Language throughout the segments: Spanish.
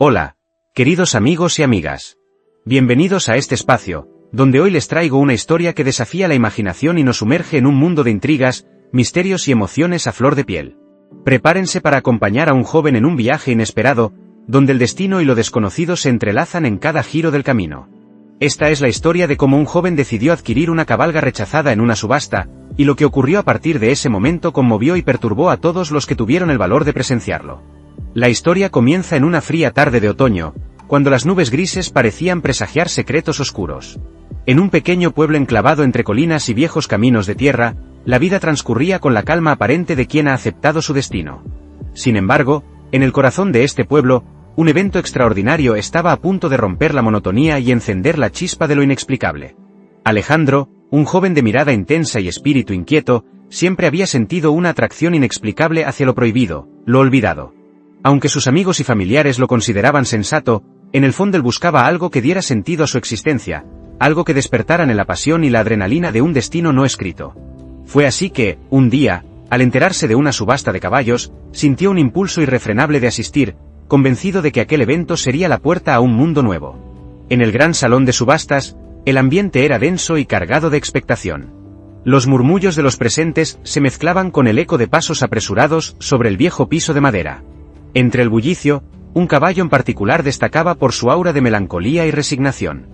Hola, queridos amigos y amigas. Bienvenidos a este espacio, donde hoy les traigo una historia que desafía la imaginación y nos sumerge en un mundo de intrigas, misterios y emociones a flor de piel. Prepárense para acompañar a un joven en un viaje inesperado, donde el destino y lo desconocido se entrelazan en cada giro del camino. Esta es la historia de cómo un joven decidió adquirir una cabalga rechazada en una subasta, y lo que ocurrió a partir de ese momento conmovió y perturbó a todos los que tuvieron el valor de presenciarlo. La historia comienza en una fría tarde de otoño, cuando las nubes grises parecían presagiar secretos oscuros. En un pequeño pueblo enclavado entre colinas y viejos caminos de tierra, la vida transcurría con la calma aparente de quien ha aceptado su destino. Sin embargo, en el corazón de este pueblo, un evento extraordinario estaba a punto de romper la monotonía y encender la chispa de lo inexplicable. Alejandro, un joven de mirada intensa y espíritu inquieto, siempre había sentido una atracción inexplicable hacia lo prohibido, lo olvidado. Aunque sus amigos y familiares lo consideraban sensato, en el fondo él buscaba algo que diera sentido a su existencia, algo que despertaran en la pasión y la adrenalina de un destino no escrito. Fue así que, un día, al enterarse de una subasta de caballos, sintió un impulso irrefrenable de asistir, convencido de que aquel evento sería la puerta a un mundo nuevo. En el gran salón de subastas, el ambiente era denso y cargado de expectación. Los murmullos de los presentes se mezclaban con el eco de pasos apresurados sobre el viejo piso de madera. Entre el bullicio, un caballo en particular destacaba por su aura de melancolía y resignación.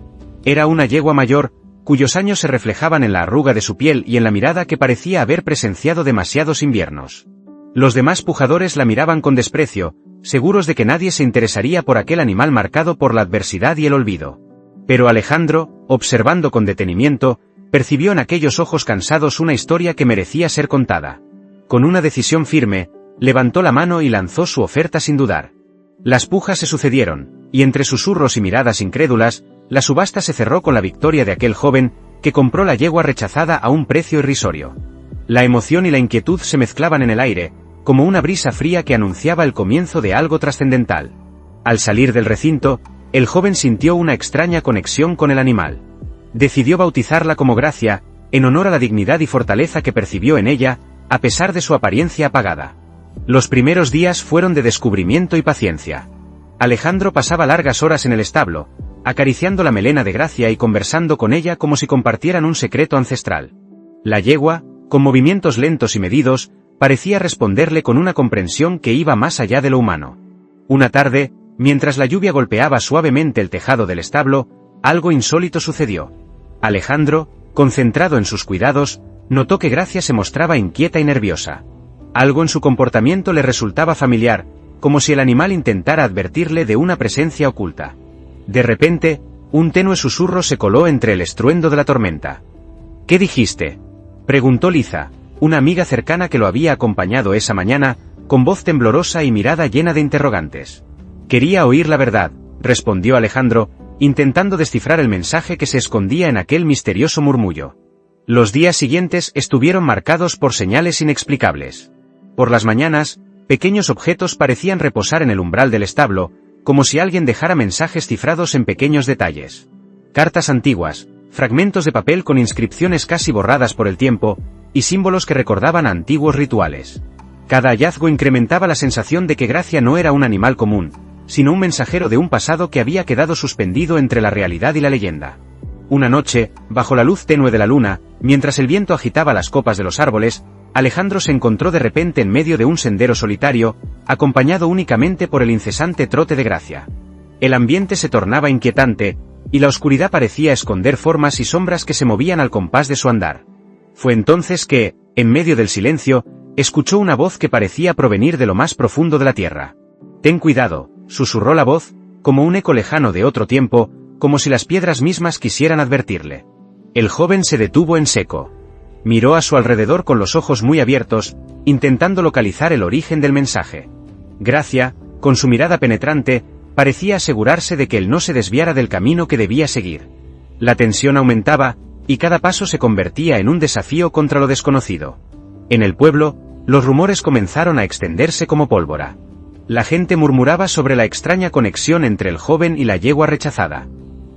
Era una yegua mayor, cuyos años se reflejaban en la arruga de su piel y en la mirada que parecía haber presenciado demasiados inviernos. Los demás pujadores la miraban con desprecio, seguros de que nadie se interesaría por aquel animal marcado por la adversidad y el olvido. Pero Alejandro, observando con detenimiento, percibió en aquellos ojos cansados una historia que merecía ser contada. Con una decisión firme, levantó la mano y lanzó su oferta sin dudar. Las pujas se sucedieron, y entre susurros y miradas incrédulas, la subasta se cerró con la victoria de aquel joven, que compró la yegua rechazada a un precio irrisorio. La emoción y la inquietud se mezclaban en el aire, como una brisa fría que anunciaba el comienzo de algo trascendental. Al salir del recinto, el joven sintió una extraña conexión con el animal. Decidió bautizarla como Gracia, en honor a la dignidad y fortaleza que percibió en ella, a pesar de su apariencia apagada. Los primeros días fueron de descubrimiento y paciencia. Alejandro pasaba largas horas en el establo, acariciando la melena de Gracia y conversando con ella como si compartieran un secreto ancestral. La yegua, con movimientos lentos y medidos, parecía responderle con una comprensión que iba más allá de lo humano. Una tarde, mientras la lluvia golpeaba suavemente el tejado del establo, algo insólito sucedió. Alejandro, concentrado en sus cuidados, notó que Gracia se mostraba inquieta y nerviosa. Algo en su comportamiento le resultaba familiar, como si el animal intentara advertirle de una presencia oculta. De repente, un tenue susurro se coló entre el estruendo de la tormenta. ¿Qué dijiste?, preguntó Liza, una amiga cercana que lo había acompañado esa mañana, con voz temblorosa y mirada llena de interrogantes. Quería oír la verdad, respondió Alejandro, intentando descifrar el mensaje que se escondía en aquel misterioso murmullo. Los días siguientes estuvieron marcados por señales inexplicables. Por las mañanas, pequeños objetos parecían reposar en el umbral del establo, como si alguien dejara mensajes cifrados en pequeños detalles. Cartas antiguas, fragmentos de papel con inscripciones casi borradas por el tiempo, y símbolos que recordaban a antiguos rituales. Cada hallazgo incrementaba la sensación de que Gracia no era un animal común, sino un mensajero de un pasado que había quedado suspendido entre la realidad y la leyenda. Una noche, bajo la luz tenue de la luna, mientras el viento agitaba las copas de los árboles, Alejandro se encontró de repente en medio de un sendero solitario, acompañado únicamente por el incesante trote de Gracia. El ambiente se tornaba inquietante, y la oscuridad parecía esconder formas y sombras que se movían al compás de su andar. Fue entonces que, en medio del silencio, escuchó una voz que parecía provenir de lo más profundo de la tierra. «Ten cuidado», susurró la voz, como un eco lejano de otro tiempo, como si las piedras mismas quisieran advertirle. El joven se detuvo en seco. Miró a su alrededor con los ojos muy abiertos, intentando localizar el origen del mensaje. Gracia, con su mirada penetrante, parecía asegurarse de que él no se desviara del camino que debía seguir. La tensión aumentaba, y cada paso se convertía en un desafío contra lo desconocido. En el pueblo, los rumores comenzaron a extenderse como pólvora. La gente murmuraba sobre la extraña conexión entre el joven y la yegua rechazada.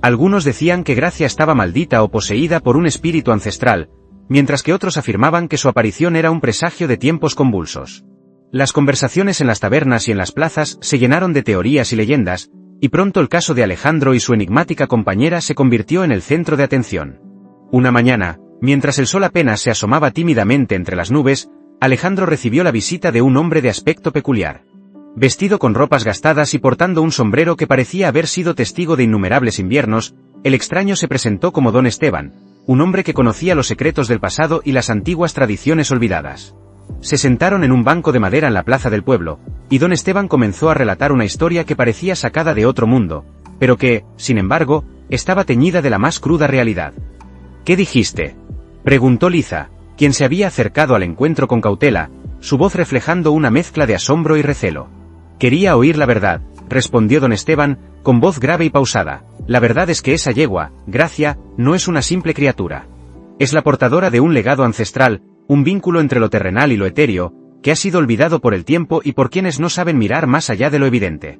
Algunos decían que Gracia estaba maldita o poseída por un espíritu ancestral, mientras que otros afirmaban que su aparición era un presagio de tiempos convulsos. Las conversaciones en las tabernas y en las plazas se llenaron de teorías y leyendas, Y pronto el caso de Alejandro y su enigmática compañera se convirtió en el centro de atención. Una mañana, mientras el sol apenas se asomaba tímidamente entre las nubes, Alejandro recibió la visita de un hombre de aspecto peculiar. Vestido con ropas gastadas y portando un sombrero que parecía haber sido testigo de innumerables inviernos, el extraño se presentó como don Esteban, un hombre que conocía los secretos del pasado y las antiguas tradiciones olvidadas. Se sentaron en un banco de madera en la plaza del pueblo, y don Esteban comenzó a relatar una historia que parecía sacada de otro mundo, pero que, sin embargo, estaba teñida de la más cruda realidad. «¿Qué dijiste?», preguntó Liza, quien se había acercado al encuentro con cautela, su voz reflejando una mezcla de asombro y recelo. «Quería oír la verdad», respondió don Esteban, con voz grave y pausada. «La verdad es que esa yegua, Gracia, no es una simple criatura. Es la portadora de un legado ancestral, un vínculo entre lo terrenal y lo etéreo, que ha sido olvidado por el tiempo y por quienes no saben mirar más allá de lo evidente».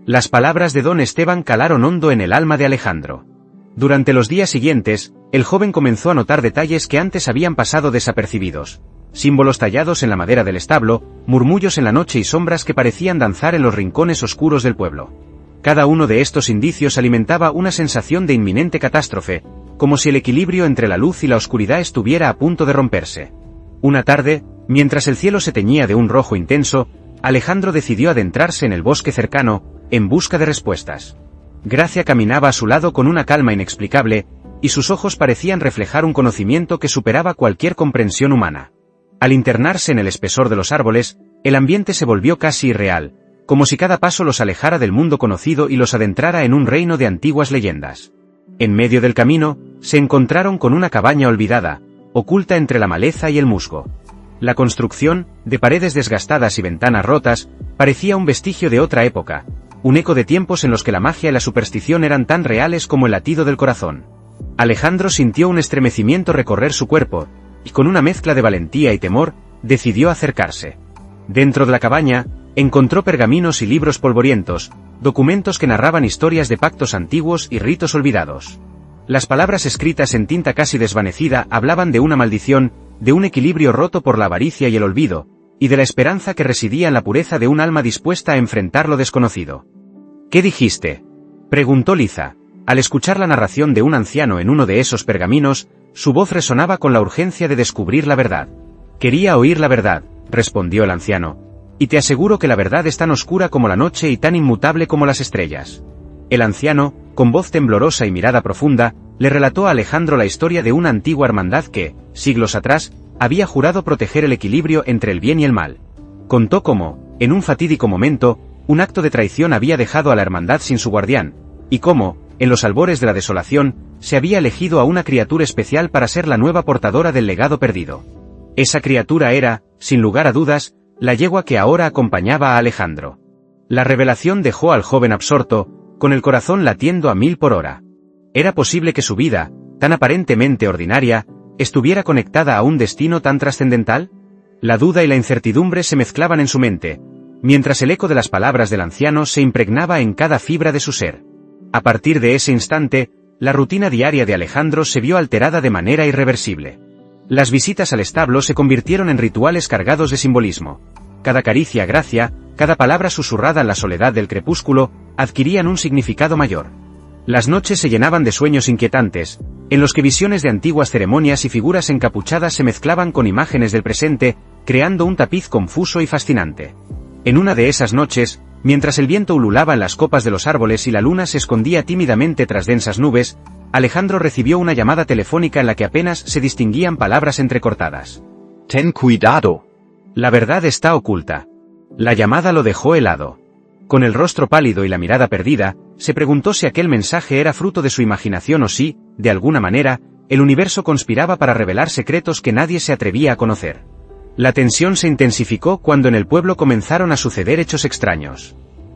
Las palabras de don Esteban calaron hondo en el alma de Alejandro. Durante los días siguientes, el joven comenzó a notar detalles que antes habían pasado desapercibidos. Símbolos tallados en la madera del establo, murmullos en la noche y sombras que parecían danzar en los rincones oscuros del pueblo. Cada uno de estos indicios alimentaba una sensación de inminente catástrofe, como si el equilibrio entre la luz y la oscuridad estuviera a punto de romperse. Una tarde, mientras el cielo se teñía de un rojo intenso, Alejandro decidió adentrarse en el bosque cercano, en busca de respuestas. Gracia caminaba a su lado con una calma inexplicable, y sus ojos parecían reflejar un conocimiento que superaba cualquier comprensión humana. Al internarse en el espesor de los árboles, el ambiente se volvió casi irreal, como si cada paso los alejara del mundo conocido y los adentrara en un reino de antiguas leyendas. En medio del camino, se encontraron con una cabaña olvidada, oculta entre la maleza y el musgo. La construcción, de paredes desgastadas y ventanas rotas, parecía un vestigio de otra época, un eco de tiempos en los que la magia y la superstición eran tan reales como el latido del corazón. Alejandro sintió un estremecimiento recorrer su cuerpo, y con una mezcla de valentía y temor, decidió acercarse. Dentro de la cabaña, encontró pergaminos y libros polvorientos, documentos que narraban historias de pactos antiguos y ritos olvidados. Las palabras escritas en tinta casi desvanecida hablaban de una maldición, de un equilibrio roto por la avaricia y el olvido, y de la esperanza que residía en la pureza de un alma dispuesta a enfrentar lo desconocido. «¿Qué dijiste?», preguntó Liza. Al escuchar la narración de un anciano en uno de esos pergaminos, su voz resonaba con la urgencia de descubrir la verdad. «Quería oír la verdad», respondió el anciano, «y te aseguro que la verdad es tan oscura como la noche y tan inmutable como las estrellas». El anciano, con voz temblorosa y mirada profunda, le relató a Alejandro la historia de una antigua hermandad que, siglos atrás, había jurado proteger el equilibrio entre el bien y el mal. Contó cómo, en un fatídico momento, un acto de traición había dejado a la hermandad sin su guardián, y cómo, en los albores de la desolación, se había elegido a una criatura especial para ser la nueva portadora del legado perdido. Esa criatura era, sin lugar a dudas, la yegua que ahora acompañaba a Alejandro. La revelación dejó al joven absorto, con el corazón latiendo a 1000 por hora. ¿Era posible que su vida, tan aparentemente ordinaria, estuviera conectada a un destino tan trascendental? La duda y la incertidumbre se mezclaban en su mente, mientras el eco de las palabras del anciano se impregnaba en cada fibra de su ser. A partir de ese instante, la rutina diaria de Alejandro se vio alterada de manera irreversible. Las visitas al establo se convirtieron en rituales cargados de simbolismo. Cada caricia a Gracia, cada palabra susurrada en la soledad del crepúsculo, adquirían un significado mayor. Las noches se llenaban de sueños inquietantes, en los que visiones de antiguas ceremonias y figuras encapuchadas se mezclaban con imágenes del presente, creando un tapiz confuso y fascinante. En una de esas noches, mientras el viento ululaba en las copas de los árboles y la luna se escondía tímidamente tras densas nubes, Alejandro recibió una llamada telefónica en la que apenas se distinguían palabras entrecortadas. «Ten cuidado. La verdad está oculta». La llamada lo dejó helado. Con el rostro pálido y la mirada perdida, se preguntó si aquel mensaje era fruto de su imaginación o si, de alguna manera, el universo conspiraba para revelar secretos que nadie se atrevía a conocer. La tensión se intensificó cuando en el pueblo comenzaron a suceder hechos extraños.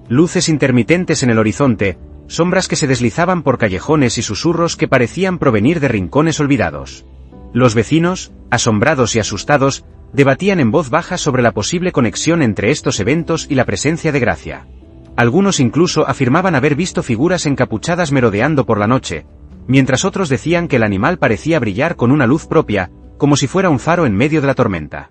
Luces intermitentes en el horizonte, sombras que se deslizaban por callejones y susurros que parecían provenir de rincones olvidados. Los vecinos, asombrados y asustados, debatían en voz baja sobre la posible conexión entre estos eventos y la presencia de Gracia. Algunos incluso afirmaban haber visto figuras encapuchadas merodeando por la noche, mientras otros decían que el animal parecía brillar con una luz propia, como si fuera un faro en medio de la tormenta.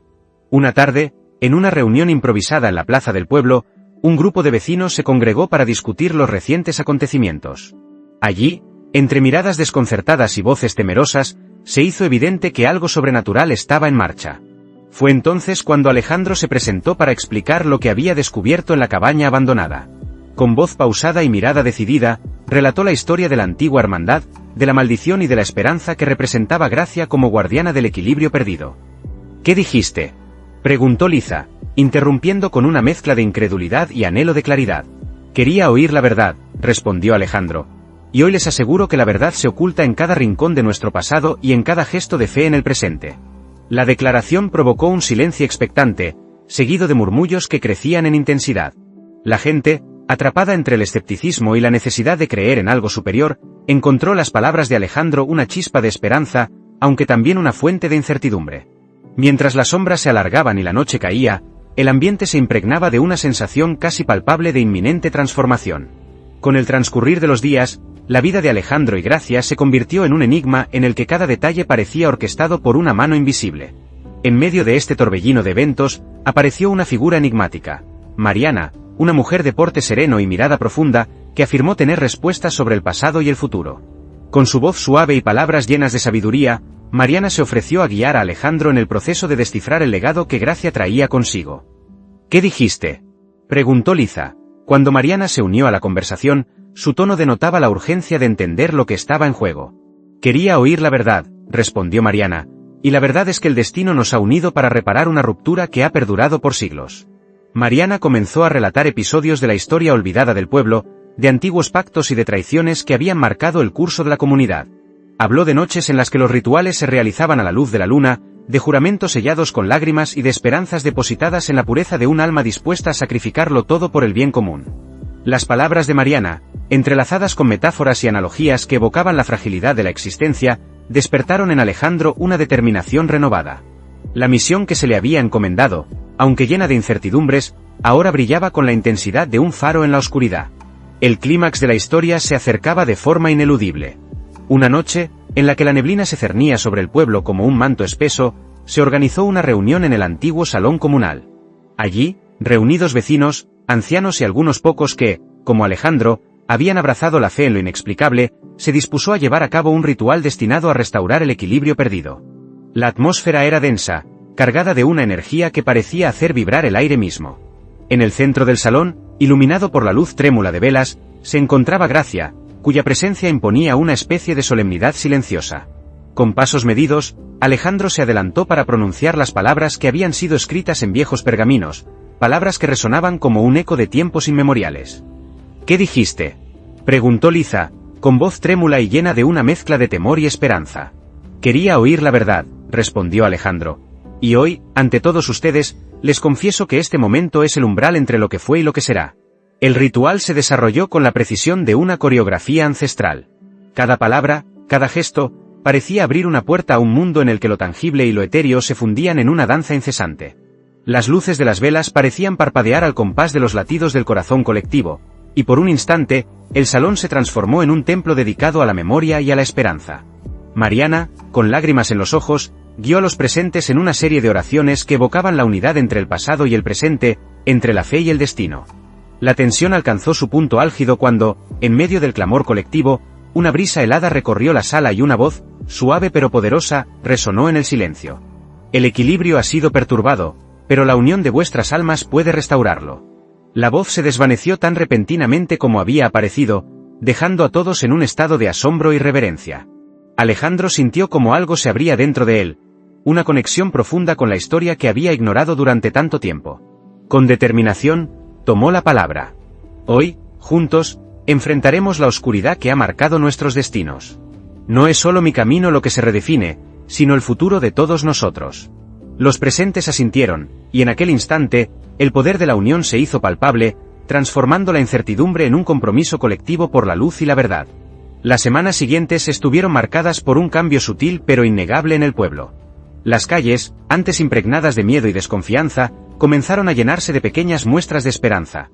Una tarde, en una reunión improvisada en la plaza del pueblo, un grupo de vecinos se congregó para discutir los recientes acontecimientos. Allí, entre miradas desconcertadas y voces temerosas, se hizo evidente que algo sobrenatural estaba en marcha. Fue entonces cuando Alejandro se presentó para explicar lo que había descubierto en la cabaña abandonada. Con voz pausada y mirada decidida, relató la historia de la antigua hermandad, de la maldición y de la esperanza que representaba Gracia como guardiana del equilibrio perdido. ¿Qué dijiste?, preguntó Liza, interrumpiendo con una mezcla de incredulidad y anhelo de claridad. Quería oír la verdad, respondió Alejandro. Y hoy les aseguro que la verdad se oculta en cada rincón de nuestro pasado y en cada gesto de fe en el presente. La declaración provocó un silencio expectante, seguido de murmullos que crecían en intensidad. La gente, atrapada entre el escepticismo y la necesidad de creer en algo superior, encontró las palabras de Alejandro una chispa de esperanza, aunque también una fuente de incertidumbre. Mientras las sombras se alargaban y la noche caía, el ambiente se impregnaba de una sensación casi palpable de inminente transformación. Con el transcurrir de los días, la vida de Alejandro y Gracia se convirtió en un enigma en el que cada detalle parecía orquestado por una mano invisible. En medio de este torbellino de eventos, apareció una figura enigmática, Mariana, una mujer de porte sereno y mirada profunda, que afirmó tener respuestas sobre el pasado y el futuro. Con su voz suave y palabras llenas de sabiduría, Mariana se ofreció a guiar a Alejandro en el proceso de descifrar el legado que Gracia traía consigo. ¿Qué dijiste?, preguntó Liza. Cuando Mariana se unió a la conversación, su tono denotaba la urgencia de entender lo que estaba en juego. Quería oír la verdad, respondió Mariana, y la verdad es que el destino nos ha unido para reparar una ruptura que ha perdurado por siglos. Mariana comenzó a relatar episodios de la historia olvidada del pueblo, de antiguos pactos y de traiciones que habían marcado el curso de la comunidad. Habló de noches en las que los rituales se realizaban a la luz de la luna, de juramentos sellados con lágrimas y de esperanzas depositadas en la pureza de un alma dispuesta a sacrificarlo todo por el bien común. Las palabras de Mariana, entrelazadas con metáforas y analogías que evocaban la fragilidad de la existencia, despertaron en Alejandro una determinación renovada. La misión que se le había encomendado, aunque llena de incertidumbres, ahora brillaba con la intensidad de un faro en la oscuridad. El clímax de la historia se acercaba de forma ineludible. Una noche, en la que la neblina se cernía sobre el pueblo como un manto espeso, se organizó una reunión en el antiguo salón comunal. Allí, reunidos vecinos, ancianos y algunos pocos que, como Alejandro, habían abrazado la fe en lo inexplicable, se dispuso a llevar a cabo un ritual destinado a restaurar el equilibrio perdido. La atmósfera era densa, cargada de una energía que parecía hacer vibrar el aire mismo. En el centro del salón, iluminado por la luz trémula de velas, se encontraba Gracia, cuya presencia imponía una especie de solemnidad silenciosa. Con pasos medidos, Alejandro se adelantó para pronunciar las palabras que habían sido escritas en viejos pergaminos, palabras que resonaban como un eco de tiempos inmemoriales. ¿Qué dijiste?, preguntó Liza, con voz trémula y llena de una mezcla de temor y esperanza. Quería oír la verdad, respondió Alejandro. Y hoy, ante todos ustedes, les confieso que este momento es el umbral entre lo que fue y lo que será. El ritual se desarrolló con la precisión de una coreografía ancestral. Cada palabra, cada gesto, parecía abrir una puerta a un mundo en el que lo tangible y lo etéreo se fundían en una danza incesante. Las luces de las velas parecían parpadear al compás de los latidos del corazón colectivo, y por un instante, el salón se transformó en un templo dedicado a la memoria y a la esperanza. Mariana, con lágrimas en los ojos, guió a los presentes en una serie de oraciones que evocaban la unidad entre el pasado y el presente, entre la fe y el destino. La tensión alcanzó su punto álgido cuando, en medio del clamor colectivo, una brisa helada recorrió la sala y una voz, suave pero poderosa, resonó en el silencio. El equilibrio ha sido perturbado, pero la unión de vuestras almas puede restaurarlo. La voz se desvaneció tan repentinamente como había aparecido, dejando a todos en un estado de asombro y reverencia. Alejandro sintió como algo se abría dentro de él, una conexión profunda con la historia que había ignorado durante tanto tiempo. Con determinación, tomó la palabra. Hoy, juntos, enfrentaremos la oscuridad que ha marcado nuestros destinos. No es solo mi camino lo que se redefine, sino el futuro de todos nosotros. Los presentes asintieron, y en aquel instante, el poder de la unión se hizo palpable, transformando la incertidumbre en un compromiso colectivo por la luz y la verdad. Las semanas siguientes estuvieron marcadas por un cambio sutil pero innegable en el pueblo. Las calles, antes impregnadas de miedo y desconfianza, comenzaron a llenarse de pequeñas muestras de esperanza.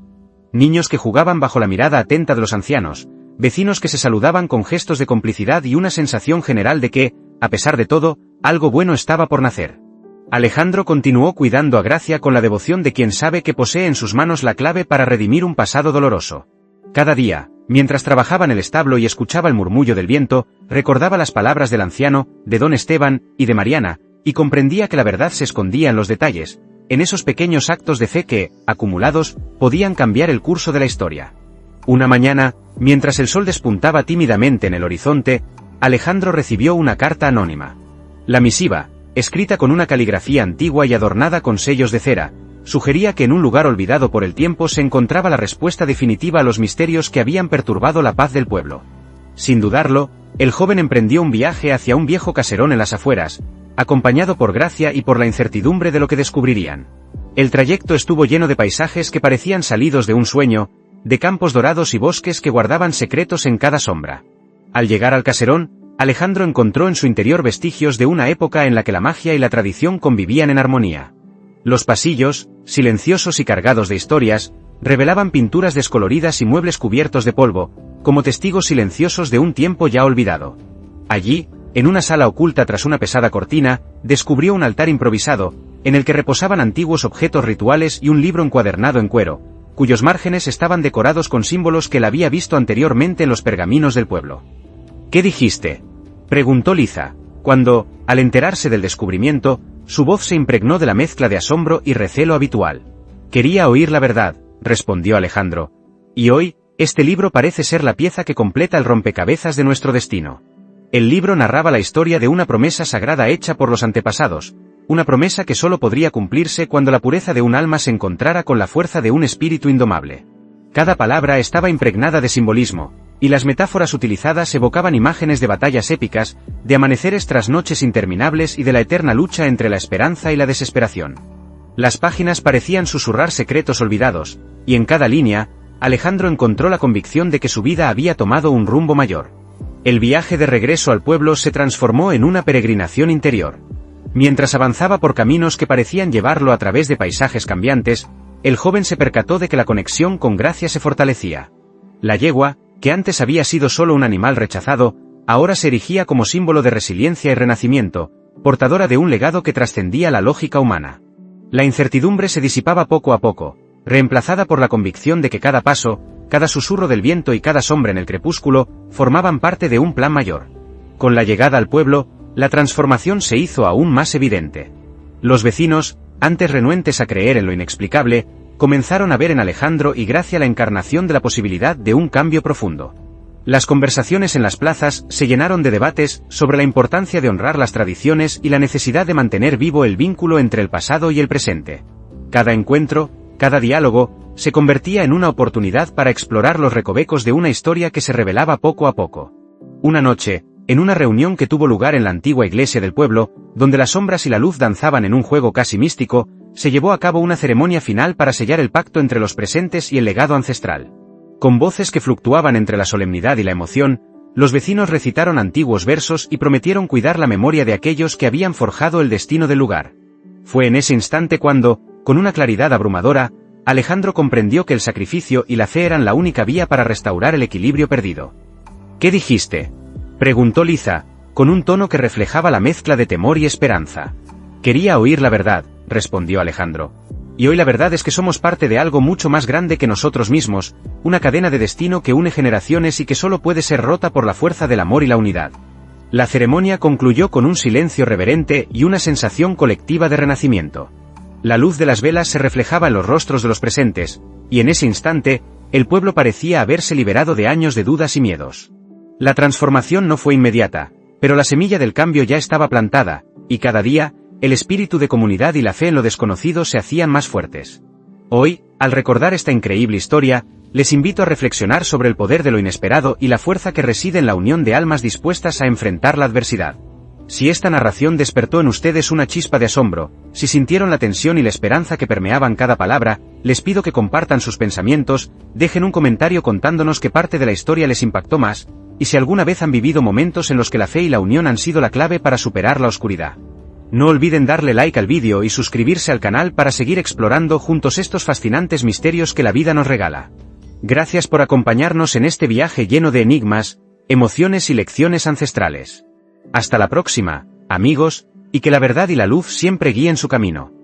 Niños que jugaban bajo la mirada atenta de los ancianos, vecinos que se saludaban con gestos de complicidad y una sensación general de que, a pesar de todo, algo bueno estaba por nacer. Alejandro continuó cuidando a Gracia con la devoción de quien sabe que posee en sus manos la clave para redimir un pasado doloroso. Cada día, mientras trabajaba en el establo y escuchaba el murmullo del viento, recordaba las palabras del anciano, de don Esteban, y de Mariana, y comprendía que la verdad se escondía en los detalles, en esos pequeños actos de fe que, acumulados, podían cambiar el curso de la historia. Una mañana, mientras el sol despuntaba tímidamente en el horizonte, Alejandro recibió una carta anónima. La misiva, escrita con una caligrafía antigua y adornada con sellos de cera, sugería que en un lugar olvidado por el tiempo se encontraba la respuesta definitiva a los misterios que habían perturbado la paz del pueblo. Sin dudarlo, el joven emprendió un viaje hacia un viejo caserón en las afueras, acompañado por Gracia y por la incertidumbre de lo que descubrirían. El trayecto estuvo lleno de paisajes que parecían salidos de un sueño, de campos dorados y bosques que guardaban secretos en cada sombra. Al llegar al caserón, Alejandro encontró en su interior vestigios de una época en la que la magia y la tradición convivían en armonía. Los pasillos, silenciosos y cargados de historias, revelaban pinturas descoloridas y muebles cubiertos de polvo, como testigos silenciosos de un tiempo ya olvidado. Allí, en una sala oculta tras una pesada cortina, descubrió un altar improvisado, en el que reposaban antiguos objetos rituales y un libro encuadernado en cuero, cuyos márgenes estaban decorados con símbolos que él había visto anteriormente en los pergaminos del pueblo. «¿Qué dijiste?», preguntó Liza, cuando, al enterarse del descubrimiento, su voz se impregnó de la mezcla de asombro y recelo habitual. «Quería oír la verdad», respondió Alejandro. «Y hoy, este libro parece ser la pieza que completa el rompecabezas de nuestro destino». El libro narraba la historia de una promesa sagrada hecha por los antepasados, una promesa que solo podría cumplirse cuando la pureza de un alma se encontrara con la fuerza de un espíritu indomable. Cada palabra estaba impregnada de simbolismo, y las metáforas utilizadas evocaban imágenes de batallas épicas, de amaneceres tras noches interminables y de la eterna lucha entre la esperanza y la desesperación. Las páginas parecían susurrar secretos olvidados, y en cada línea, Alejandro encontró la convicción de que su vida había tomado un rumbo mayor. El viaje de regreso al pueblo se transformó en una peregrinación interior. Mientras avanzaba por caminos que parecían llevarlo a través de paisajes cambiantes, el joven se percató de que la conexión con Gracia se fortalecía. La yegua, que antes había sido solo un animal rechazado, ahora se erigía como símbolo de resiliencia y renacimiento, portadora de un legado que trascendía la lógica humana. La incertidumbre se disipaba poco a poco, reemplazada por la convicción de que cada paso, cada susurro del viento y cada sombra en el crepúsculo, formaban parte de un plan mayor. Con la llegada al pueblo, la transformación se hizo aún más evidente. Los vecinos, antes renuentes a creer en lo inexplicable, comenzaron a ver en Alejandro y Gracia la encarnación de la posibilidad de un cambio profundo. Las conversaciones en las plazas se llenaron de debates sobre la importancia de honrar las tradiciones y la necesidad de mantener vivo el vínculo entre el pasado y el presente. Cada encuentro, cada diálogo, se convertía en una oportunidad para explorar los recovecos de una historia que se revelaba poco a poco. Una noche, en una reunión que tuvo lugar en la antigua iglesia del pueblo, donde las sombras y la luz danzaban en un juego casi místico, se llevó a cabo una ceremonia final para sellar el pacto entre los presentes y el legado ancestral. Con voces que fluctuaban entre la solemnidad y la emoción, los vecinos recitaron antiguos versos y prometieron cuidar la memoria de aquellos que habían forjado el destino del lugar. Fue en ese instante cuando, con una claridad abrumadora, Alejandro comprendió que el sacrificio y la fe eran la única vía para restaurar el equilibrio perdido. «¿Qué dijiste?», preguntó Liza, con un tono que reflejaba la mezcla de temor y esperanza. «Quería oír la verdad», respondió Alejandro. «Y hoy la verdad es que somos parte de algo mucho más grande que nosotros mismos, una cadena de destino que une generaciones y que solo puede ser rota por la fuerza del amor y la unidad». La ceremonia concluyó con un silencio reverente y una sensación colectiva de renacimiento. La luz de las velas se reflejaba en los rostros de los presentes, y en ese instante, el pueblo parecía haberse liberado de años de dudas y miedos. La transformación no fue inmediata, pero la semilla del cambio ya estaba plantada, y cada día, el espíritu de comunidad y la fe en lo desconocido se hacían más fuertes. Hoy, al recordar esta increíble historia, les invito a reflexionar sobre el poder de lo inesperado y la fuerza que reside en la unión de almas dispuestas a enfrentar la adversidad. Si esta narración despertó en ustedes una chispa de asombro, si sintieron la tensión y la esperanza que permeaban cada palabra, les pido que compartan sus pensamientos, dejen un comentario contándonos qué parte de la historia les impactó más, y si alguna vez han vivido momentos en los que la fe y la unión han sido la clave para superar la oscuridad. No olviden darle like al vídeo y suscribirse al canal para seguir explorando juntos estos fascinantes misterios que la vida nos regala. Gracias por acompañarnos en este viaje lleno de enigmas, emociones y lecciones ancestrales. Hasta la próxima, amigos, y Y que la verdad y la luz siempre guíen su camino.